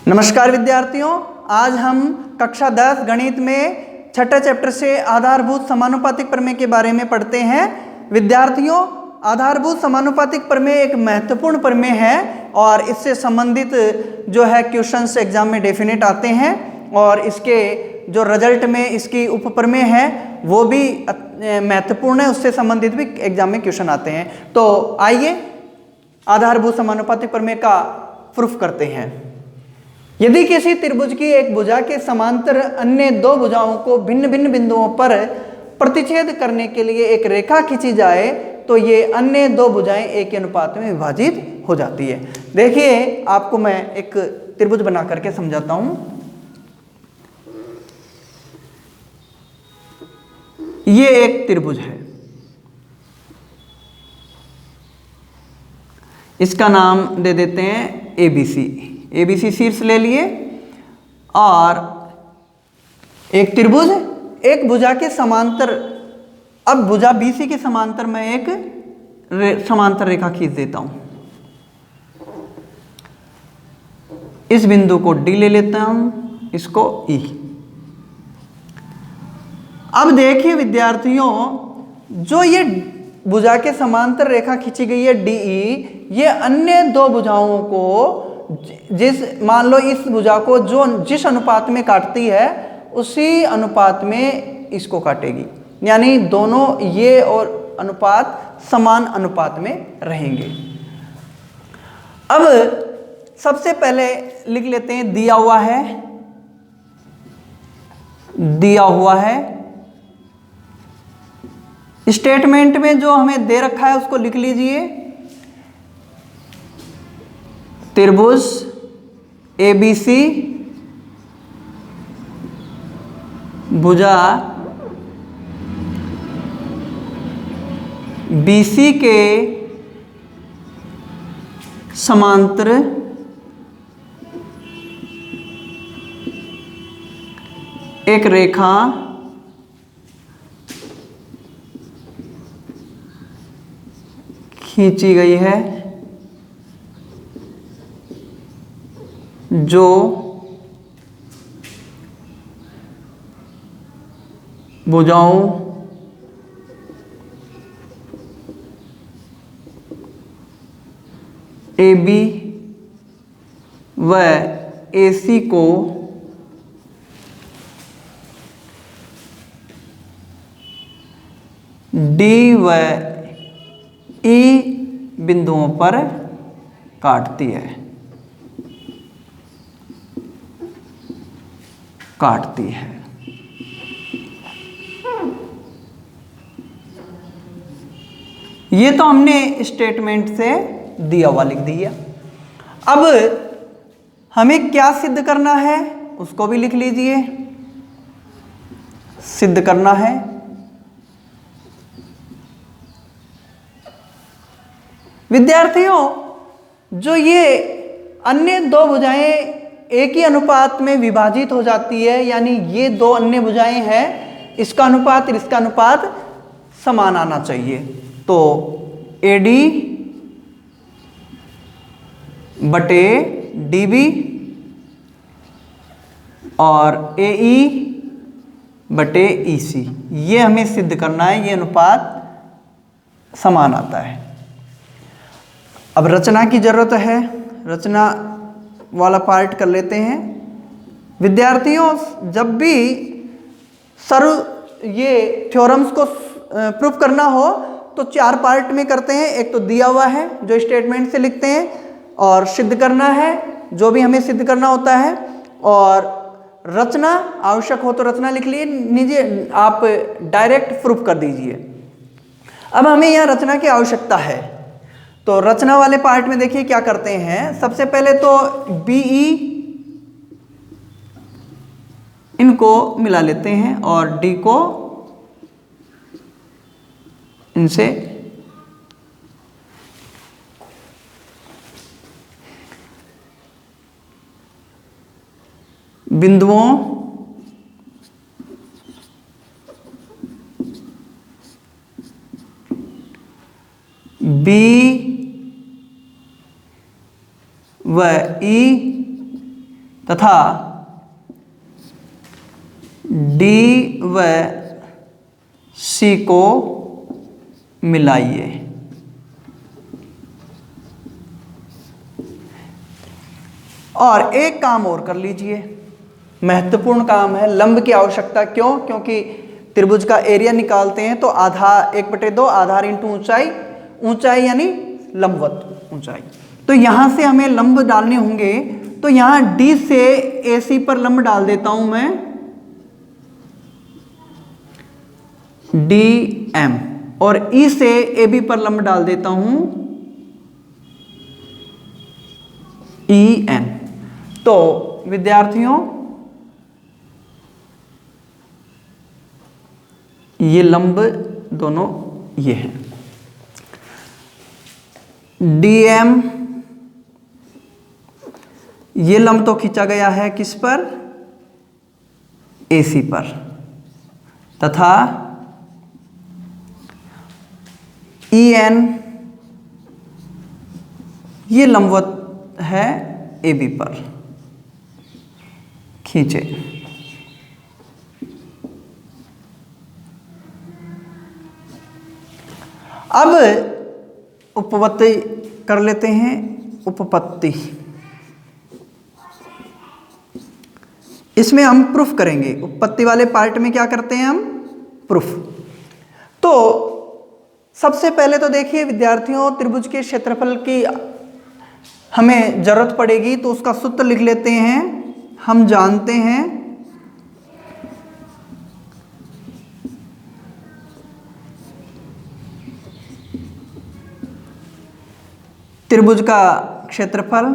नमस्कार विद्यार्थियों, आज हम कक्षा 10 गणित में छठे चैप्टर से आधारभूत समानुपातिक प्रमेय के बारे में पढ़ते हैं। विद्यार्थियों, आधारभूत समानुपातिक प्रमेय एक महत्वपूर्ण प्रमेय है और इससे संबंधित जो है क्वेश्चंस एग्जाम में डेफिनेट आते हैं और इसके जो रिजल्ट में इसकी उप प्रमेय है वो भी महत्वपूर्ण है, उससे संबंधित भी एग्जाम में क्वेश्चन आते हैं। तो आइए आधारभूत समानुपातिक प्रमेय का प्रूफ करते हैं। यदि किसी त्रिभुज की एक भुजा के समांतर अन्य दो भुजाओं को भिन्न भिन्न बिंदुओं पर प्रतिच्छेद करने के लिए एक रेखा खींची जाए तो ये अन्य दो भुजाएं एक के अनुपात में विभाजित हो जाती है। देखिए, आपको मैं एक त्रिभुज बना करके समझाता हूं। ये एक त्रिभुज है, इसका नाम दे देते हैं एबीसी शीर्ष ले लिए और एक त्रिभुज एक भुजा के समांतर। अब भुजा बीसी के समांतर मैं एक समांतर रेखा खींच देता हूं। इस बिंदु को डी ले लेता हूं, इसको ई। अब देखिए विद्यार्थियों, जो ये भुजा के समांतर रेखा खींची गई है डीई, ये अन्य दो भुजाओं को मान लो इस भुजा को जिस अनुपात में काटती है उसी अनुपात में इसको काटेगी, यानी दोनों ये और अनुपात समान अनुपात में रहेंगे। अब सबसे पहले लिख लेते हैं दिया हुआ है। स्टेटमेंट में जो हमें दे रखा है उसको लिख लीजिए। त्रिभुज एबीसी भुजा बीसी के समांतर एक रेखा खींची गई है जो भुजाओं AB व AC को D व E बिंदुओं पर काटती है। ये तो हमने स्टेटमेंट से दिया हुआ लिख दिया। अब हमें क्या सिद्ध करना है उसको भी लिख लीजिए। सिद्ध करना है विद्यार्थियों, जो ये अन्य दो भुजाएं एक ही अनुपात में विभाजित हो जाती है, यानी ये दो अन्य भुजाएं हैं, इसका अनुपात और इसका अनुपात समान आना चाहिए। तो AD बटे DB और AE बटे EC, ये हमें सिद्ध करना है, ये अनुपात समान आता है। अब रचना की जरूरत है, रचना वाला पार्ट कर लेते हैं। विद्यार्थियों, जब भी ये थ्योरम्स को प्रूफ करना हो तो 4 पार्ट में करते हैं। एक तो दिया हुआ है जो स्टेटमेंट से लिखते हैं, और सिद्ध करना है जो भी हमें सिद्ध करना होता है, और रचना आवश्यक हो तो रचना लिख लीजिए, आप डायरेक्ट प्रूफ कर दीजिए। अब हमें यहाँ रचना की आवश्यकता है, तो रचना वाले पार्ट में देखिए क्या करते हैं। सबसे पहले तो BE इनको मिला लेते हैं और D को इनसे बिंदुओं B व ई तथा डी व सी को मिलाइए। और एक काम और कर लीजिए, महत्वपूर्ण काम है, लंब की आवश्यकता। क्यों? क्योंकि त्रिभुज का एरिया निकालते हैं तो आधार 1/2 आधार इंटू ऊंचाई, ऊंचाई यानी लंबवत ऊंचाई। तो यहां से हमें लंब डालने होंगे, तो यहां डी से AC पर लंब डाल देता हूं मैं, DM, और E से AB पर लंब डाल देता हूं EN। तो विद्यार्थियों ये लंब दोनों ये हैं। DM ये लंब तो खींचा गया है किस पर? AC पर, तथा EN ये लंबवत है AB पर, खींचे। अब उपपत्ति कर लेते हैं। उपपत्ति इसमें हम प्रूफ करेंगे। उपपत्ति वाले पार्ट में क्या करते हैं हम? प्रूफ। तो सबसे पहले तो देखिए विद्यार्थियों, त्रिभुज के क्षेत्रफल की हमें जरूरत पड़ेगी, तो उसका सूत्र लिख लेते हैं। हम जानते हैं त्रिभुज का क्षेत्रफल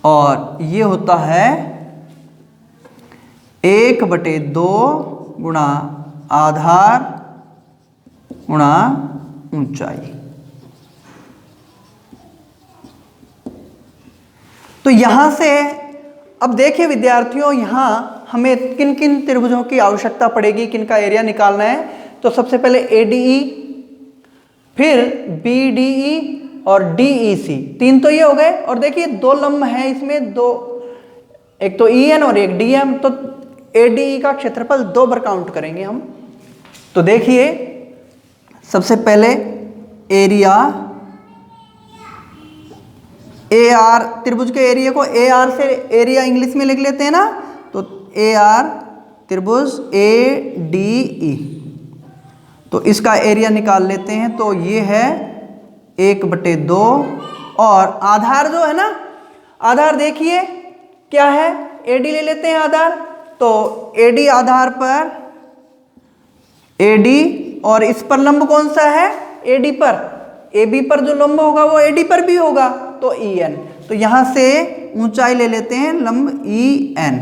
और ये होता है 1/2 गुणा आधार गुणा ऊंचाई। तो यहां से अब देखिए विद्यार्थियों, यहां हमें किन किन त्रिभुजों की आवश्यकता पड़ेगी, किन का एरिया निकालना है। तो सबसे पहले ADE, फिर BDE और DEC, तीन तो ये हो गए। और देखिए दो लंब हैं इसमें, दो, एक तो EN और एक DM। तो ADE का क्षेत्रफल 2 बार काउंट करेंगे हम। तो देखिए सबसे पहले एरिया AR, त्रिभुज के एरिया को AR से एरिया इंग्लिश में लिख लेते हैं ना, तो AR त्रिभुज ADE, तो इसका एरिया निकाल लेते हैं। तो ये है 1/2 और आधार जो है ना, आधार देखिए क्या है, AD ले लेते हैं आधार। तो AD आधार पर AD, और इस पर लंब कौन सा है? AD पर। AB पर जो लंब होगा वो AD पर भी होगा, तो EN। तो यहां से ऊंचाई ले लेते हैं लंब EN,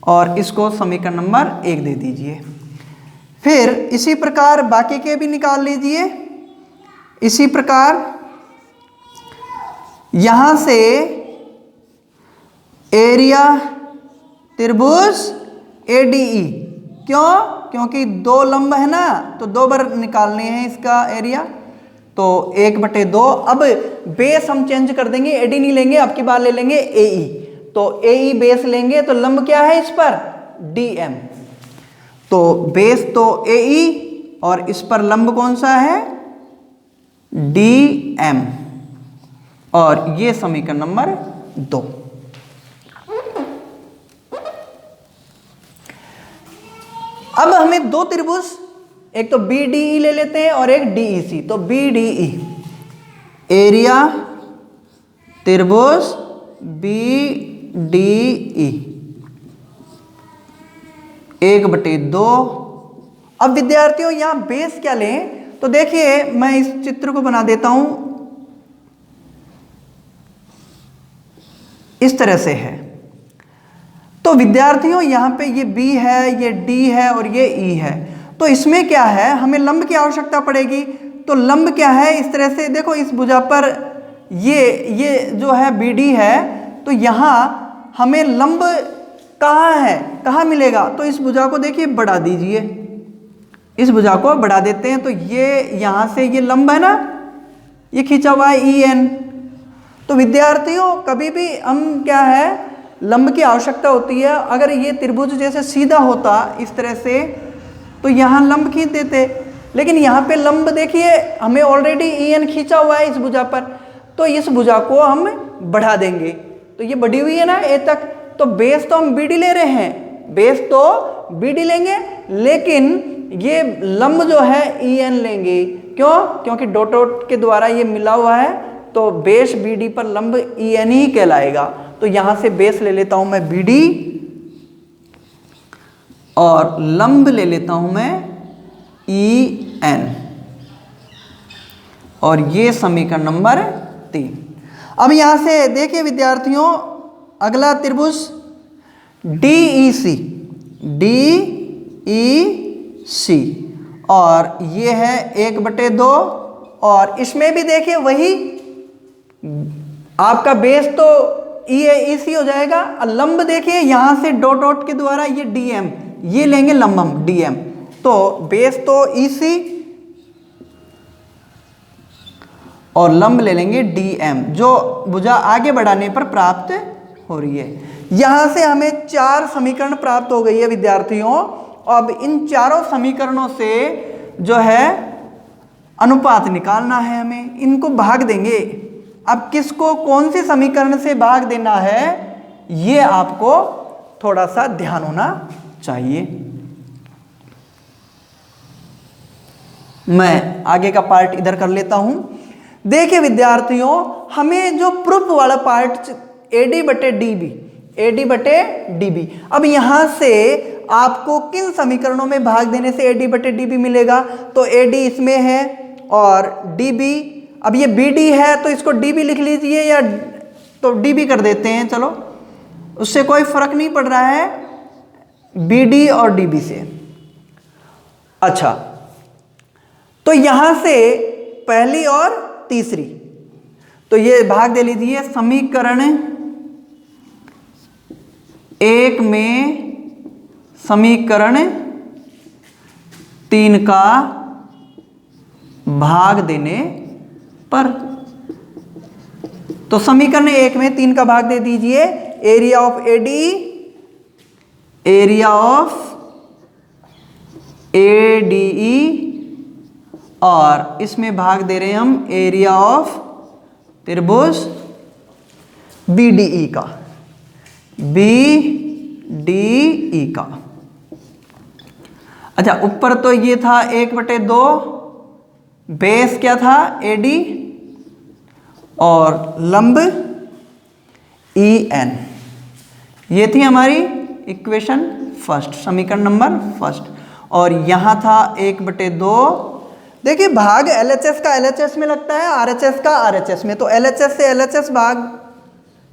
और इसको समीकरण नंबर 1 दे दीजिए। फिर इसी प्रकार बाकी के भी निकाल लीजिए। इसी प्रकार यहां से एरिया त्रिभुज ADE, क्यों? क्योंकि 2 लंब है ना, तो 2 बार निकालने हैं इसका एरिया। तो 1/2। अब बेस हम चेंज कर देंगे, AD नहीं लेंगे, अब की बार ले लेंगे AE। तो AE बेस लेंगे, तो लंब क्या है इस पर? DM। तो बेस तो AE और इस पर लंब कौन सा है? DM, और ये समीकरण नंबर 2। अब हमें 2 त्रिभुज, एक तो BDE ले लेते हैं और एक DEC। तो BDE एरिया त्रिभुज BDE 1/2। अब विद्यार्थियों यहां बेस क्या लें? तो देखिए मैं इस चित्र को बना देता हूं, इस तरह से है। तो विद्यार्थियों यहां पे ये B है, ये D है और ये E है। तो इसमें क्या है, हमें लंब की आवश्यकता पड़ेगी। तो लंब क्या है, इस तरह से देखो, इस भुजा पर ये जो है BD है, तो यहां हमें लंब कहाँ है, कहाँ मिलेगा? तो इस भुजा को देखिए बढ़ा दीजिए, इस भुजा को बढ़ा देते हैं, तो ये यहाँ से ये लंब है ना, ये खींचा हुआ है EN। तो विद्यार्थियों कभी भी हम क्या है, लंब की आवश्यकता होती है। अगर ये त्रिभुज जैसे सीधा होता इस तरह से तो यहाँ लंब खींच देते, लेकिन यहाँ पे लंब देखिए हमें ऑलरेडी EN खींचा हुआ है इस भुजा पर, तो इस भुजा को हम बढ़ा देंगे। तो ये बढ़ी हुई है ना A तक, तो बेस तो हम BD ले रहे हैं, बेस तो BD लेंगे, लेकिन ये लंब जो है EN लेंगे। क्यों? क्योंकि डॉट डॉट के द्वारा ये मिला हुआ है, तो बेस BD पर लंब EN ही कहलाएगा। तो यहां से बेस ले लेता हूं मैं BD और लंब ले लेता हूं मैं EN, और ये समीकरण नंबर 3। अब यहां से देखिए विद्यार्थियों, अगला त्रिभुज DEC, DEC, और ये है 1/2, और इसमें भी देखिए वही आपका बेस तो EC हो जाएगा, और लंब देखिए यहां से डॉट डॉट के द्वारा ये DM, ये लेंगे लंब हम DM, तो बेस तो EC और लंब ले लेंगे DM, जो भुजा आगे बढ़ाने पर प्राप्त हो रही है। यहां से हमें 4 समीकरण प्राप्त हो गई है विद्यार्थियों। अब इन चारों समीकरणों से जो है अनुपात निकालना है हमें, इनको भाग देंगे। अब किसको कौन से समीकरण से भाग देना है, ये आपको थोड़ा सा ध्यान होना चाहिए। मैं आगे का पार्ट इधर कर लेता हूं। देखिए विद्यार्थियों, हमें जो प्रूफ वाला पार्ट AD/DB, AD/DB, अब यहां से आपको किन समीकरणों में भाग देने से AD/DB मिलेगा, तो AD इसमें है और DB, अब ये BD है तो इसको DB लिख लीजिए, या तो DB कर देते हैं, चलो उससे कोई फर्क नहीं पड़ रहा है BD और DB से। अच्छा, तो यहां से पहली और तीसरी, तो ये भाग दे लीजिए। समीकरण 1 में समीकरण 3 का भाग देने पर, तो समीकरण 1 में 3 का भाग दे दीजिए। Area of AD, area of ADE, और इसमें भाग दे रहे हैं हम एरिया ऑफ त्रिभुज BDE का, BDE का। अच्छा, ऊपर तो ये था 1/2, बेस क्या था AD, और लंब EN। ये थी हमारी इक्वेशन फर्स्ट, समीकरण नंबर फर्स्ट, और यहां था 1/2। देखिए भाग LHS का LHS में लगता है, RHS का RHS में, तो LHS से LHS भाग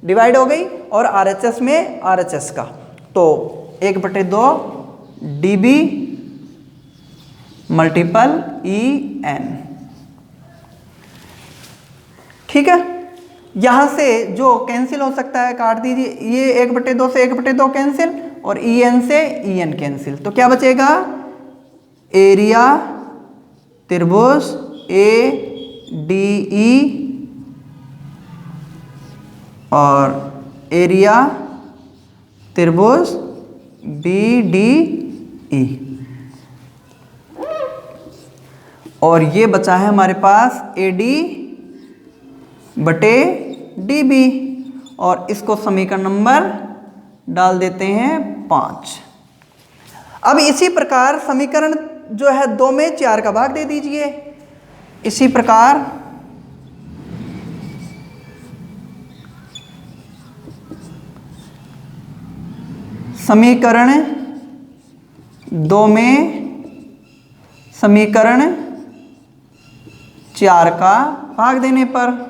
डिवाइड हो गई, और RHS में RHS का, तो 1/2 DB मल्टीपल EN। ठीक है, यहां से जो कैंसिल हो सकता है काट दीजिए, ये 1/2 से 1/2 कैंसिल, और EN से EN कैंसिल, तो क्या बचेगा, एरिया त्रिभुज ADE और एरिया त्रिभुज BDE, और ये बचा है हमारे पास AD/DB, और इसको समीकरण नंबर डाल देते हैं 5। अब इसी प्रकार समीकरण जो है 2 में 4 का भाग दे दीजिए। इसी प्रकार समीकरण 2 में समीकरण 4 का भाग देने पर,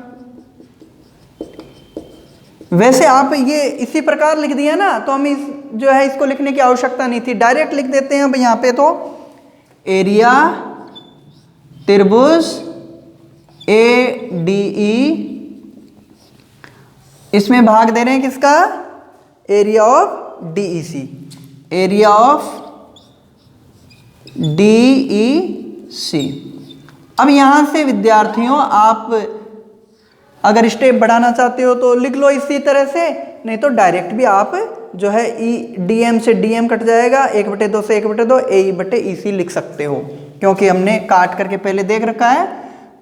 वैसे आप ये इसी प्रकार लिख दिया ना, तो हम इस जो है इसको लिखने की आवश्यकता नहीं थी, डायरेक्ट लिख देते हैं। अब यहाँ पे तो एरिया त्रिभुज ADE, इसमें भाग दे रहे हैं किसका, area of DEC, area of DEC। अब यहाँ से विद्यार्थियों आप अगर स्टेप बढ़ाना चाहते हो तो लिख लो इसी तरह से, नहीं तो डायरेक्ट भी आप जो है DM से DM कट जाएगा, 1/2 से 1/2 AE/EC लिख सकते हो, क्योंकि हमने काट करके पहले देख रखा है।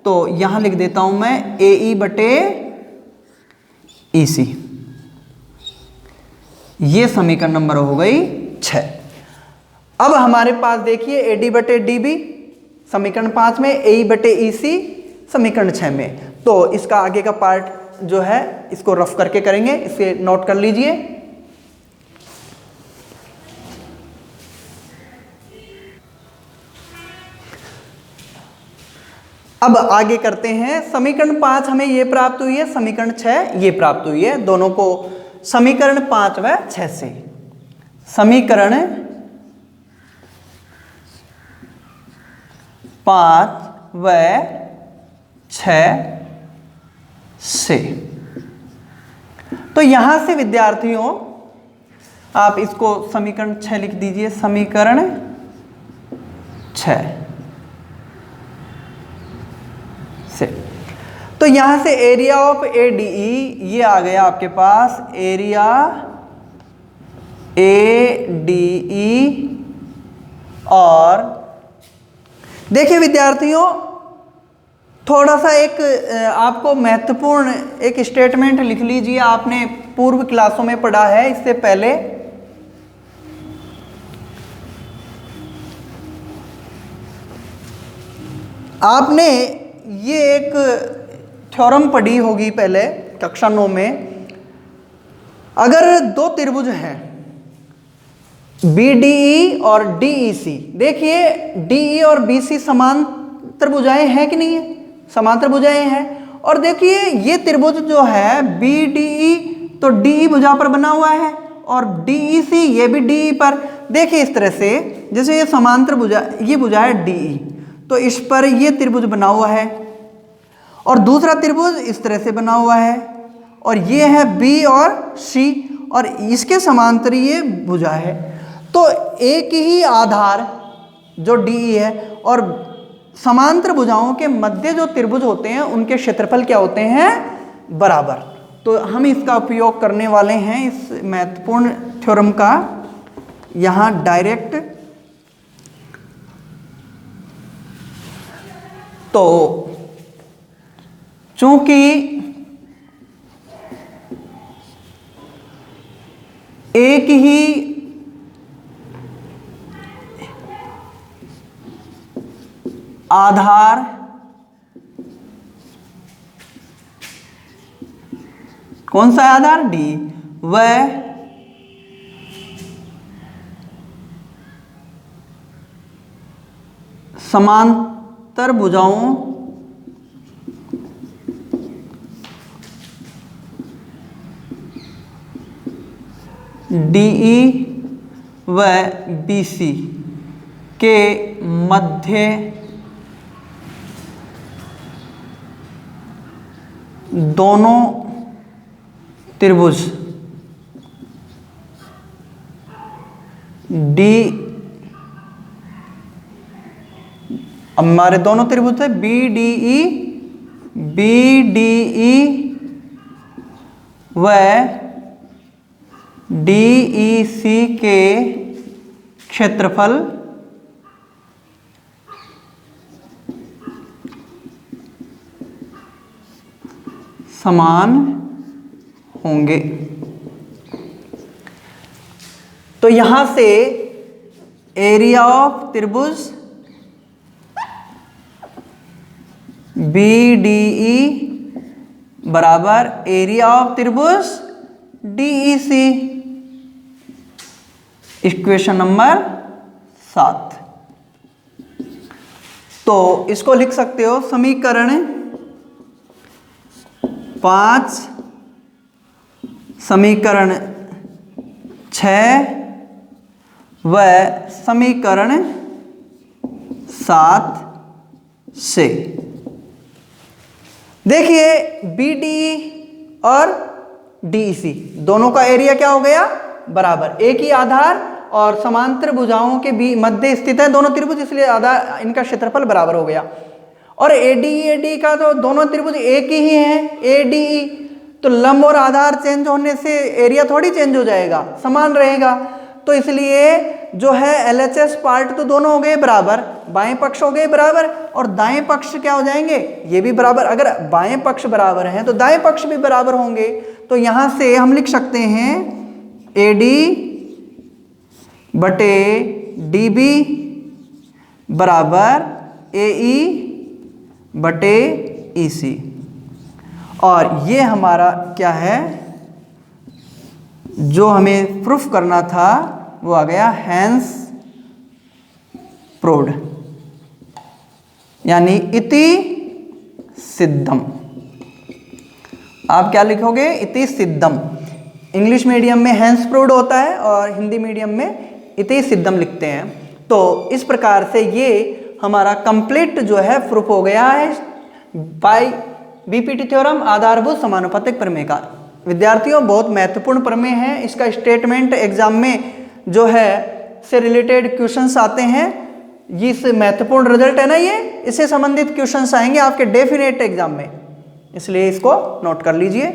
तो यहाँ लिख देता हूँ मैं AE/EC। ये समीकरण नंबर हो गई 6। अब हमारे पास देखिए AD/DB समीकरण 5 में, AE/EC समीकरण 6 में। तो इसका आगे का पार्ट जो है इसको रफ करके करेंगे, इसे नोट कर लीजिए। अब आगे करते हैं। समीकरण 5 हमें ये प्राप्त हुई है, समीकरण 6 ये प्राप्त हुई है। दोनों को समीकरण 5 व 6 से, समीकरण 5 व 6 से। तो यहां से विद्यार्थियों आप इसको समीकरण 6 लिख दीजिए, समीकरण 6 से। तो यहां से एरिया ऑफ ADE ये आ गया आपके पास, एरिया ADE। और देखिए विद्यार्थियों, थोड़ा सा एक आपको महत्वपूर्ण एक स्टेटमेंट लिख लीजिए, आपने पूर्व क्लासों में पढ़ा है इससे पहले। आपने ये एक थ्योरम पढ़ी होगी पहले कक्षा 9 में। अगर दो त्रिभुज हैं BDE और DEC, देखिए DE और BC समांतर भुजाएं हैं कि नहीं है, समांतर भुजाएं हैं। और देखिए ये त्रिभुज जो है BDE तो DE भुजा पर बना हुआ है, और DEC ये भी DE पर। देखिए इस तरह से, जैसे ये समांतर भुजा, ये भुजा है DE, तो इस पर ये त्रिभुज बना हुआ है, और दूसरा त्रिभुज इस तरह से बना हुआ है, और ये है B और C, और इसके समांतर ये भुजा है। तो एक ही आधार जो DE है और समांतर भुजाओं के मध्य जो त्रिभुज होते हैं उनके क्षेत्रफल क्या होते हैं, बराबर। तो हम इसका उपयोग करने वाले हैं इस महत्वपूर्ण थ्योरम का यहाँ डायरेक्ट। तो चूंकि एक ही आधार कौन सा आधार D, वह समांतर भुजाओं DE व BC के मध्य दोनों त्रिभुज D, हमारे दोनों त्रिभुज है BDE व DEC के क्षेत्रफल समान होंगे। तो यहां से एरिया ऑफ त्रिभुज BDE बराबर एरिया ऑफ त्रिभुज DEC, इक्वेशन नंबर 7। तो इसको लिख सकते हो समीकरण 5, समीकरण 6 व समीकरण 7 से। देखिए BDE और DEC दोनों का एरिया क्या हो गया, बराबर। एक ही आधार और समांतर भुजाओं के मध्य स्थित है दोनों त्रिभुज, इसलिए आधार इनका क्षेत्रफल बराबर हो गया। और ADE का तो दोनों त्रिभुज एक ही है ADE, तो लंब और आधार चेंज होने से एरिया थोड़ी चेंज हो जाएगा, समान रहेगा। तो इसलिए जो है LHS पार्ट तो दोनों हो गए बराबर, बाएं पक्ष हो गए बराबर और दाएं पक्ष क्या हो जाएंगे, ये भी बराबर। अगर बाएं पक्ष बराबर हैं तो दाएं पक्ष भी बराबर होंगे। तो यहां से हम लिख सकते हैं AD बटे DB बराबर AE बटे EC। और ये हमारा क्या है, जो हमें प्रूफ करना था वो आ गया हेंस प्रूव्ड, यानी इति सिद्धम। आप क्या लिखोगे, इति सिद्धम। इंग्लिश मीडियम में हेंस प्रूव्ड होता है और हिंदी मीडियम में इति सिद्धम लिखते हैं। तो इस प्रकार से ये हमारा कंप्लीट जो है प्रूफ हो गया है बाय BPT थ्योरम, आधारभूत समानुपातिक प्रमेय का। विद्यार्थियों बहुत महत्वपूर्ण प्रमेय है, इसका स्टेटमेंट एग्जाम में जो है से रिलेटेड क्वेश्चंस आते हैं। ये इससे महत्वपूर्ण रिजल्ट है ना, ये इससे संबंधित क्वेश्चंस आएंगे आपके डेफिनेट एग्जाम में, इसलिए इसको नोट कर लीजिए।